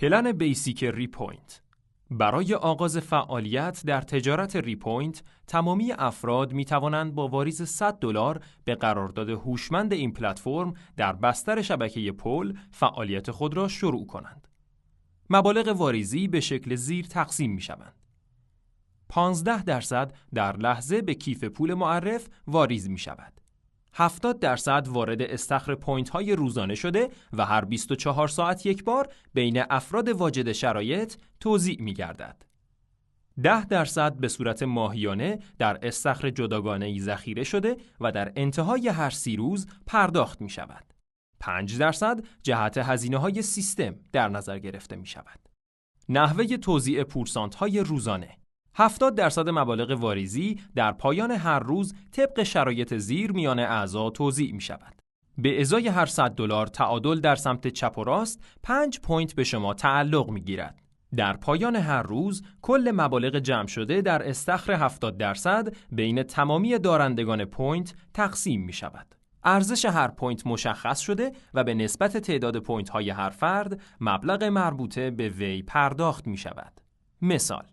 پلن بیسیک ریپوینت. برای آغاز فعالیت در تجارت ریپوینت، تمامی افراد می توانند با واریز $100 به قرارداد هوشمند این پلتفرم در بستر شبکه پل فعالیت خود را شروع کنند. مبالغ واریزی به شکل زیر تقسیم می شوند. 15% در لحظه به کیف پول معرف واریز می شود. 70% وارد استخر پوینت های روزانه شده و هر 24 ساعت یک بار بین افراد واجد شرایط توزیع می گردد. 10% به صورت ماهیانه در استخر جداگانه‌ای ذخیره شده و در انتهای هر 30 روز پرداخت می شود. 5% جهت هزینه‌های سیستم در نظر گرفته می شود. نحوه توزیع پورسانت های روزانه. 70% مبالغ واریزی در پایان هر روز طبق شرایط زیر میان اعضا توزیع می شود. به ازای هر $100 تعادل در سمت چپ و راست 5 پوینت به شما تعلق می گیرد. در پایان هر روز کل مبالغ جمع شده در استخر 70% بین تمامی دارندگان پوینت تقسیم می شود. ارزش هر پوینت مشخص شده و به نسبت تعداد پوینت های هر فرد مبلغ مربوطه به وی پرداخت می شود. مثال: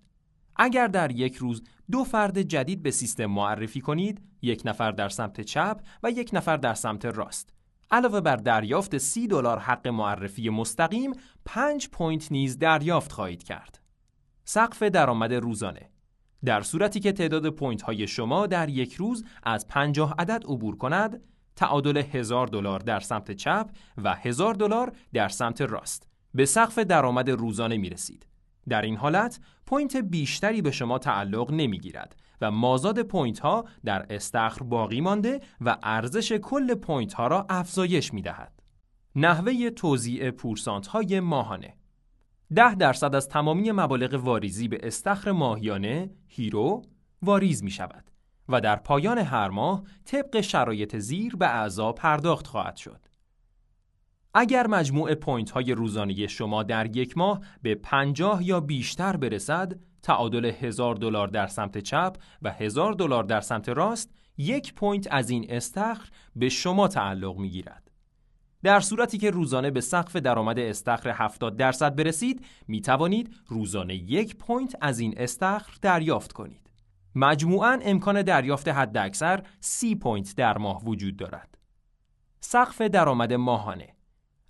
اگر در یک روز 2 فرد جدید به سیستم معرفی کنید، 1 نفر در سمت چپ و 1 نفر در سمت راست، علاوه بر دریافت $30 حق معرفی مستقیم، 5 پوینت نیز دریافت خواهید کرد. سقف درآمد روزانه. در صورتی که تعداد پوینت های شما در یک روز از 50 عدد عبور کند، تعادل $1000 در سمت چپ و $1000 در سمت راست، به سقف درآمد روزانه می رسید. در این حالت پوینت بیشتری به شما تعلق نمی گیرد و مازاد پوینت ها در استخر باقی مانده و ارزش کل پوینت ها را افزایش می دهد. نحوه توزیع پورسانت های ماهانه. 10% از تمامی مبالغ واریزی به استخر ماهیانه هیرو واریز می شود و در پایان هر ماه طبق شرایط زیر به اعضا پرداخت خواهد شد. اگر مجموع پوینت های روزانه شما در یک ماه به 50 یا بیشتر برسد، تعادل $1000 در سمت چپ و $1000 در سمت راست، 1 پوینت از این استخر به شما تعلق می گیرد. در صورتی که روزانه به سقف درآمد استخر 70% برسید، می توانید روزانه 1 پوینت از این استخر دریافت کنید. مجموعاً امکان دریافت حداکثر 30 پوینت در ماه وجود دارد. سقف درآمد ماهانه.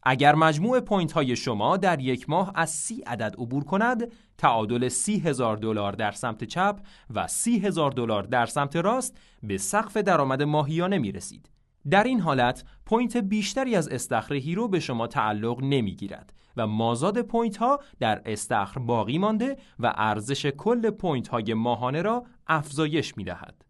اگر مجموع پوینت های شما در یک ماه از 30 عدد عبور کند، تعادل $30,000 در سمت چپ و $30,000 در سمت راست به سقف درآمد ماهیانه می رسید. در این حالت پوینت بیشتری از استخر هیرو به شما تعلق نمی گیرد و مازاد پوینت ها در استخر باقی مانده و ارزش کل پوینت های ماهانه را افزایش می دهد.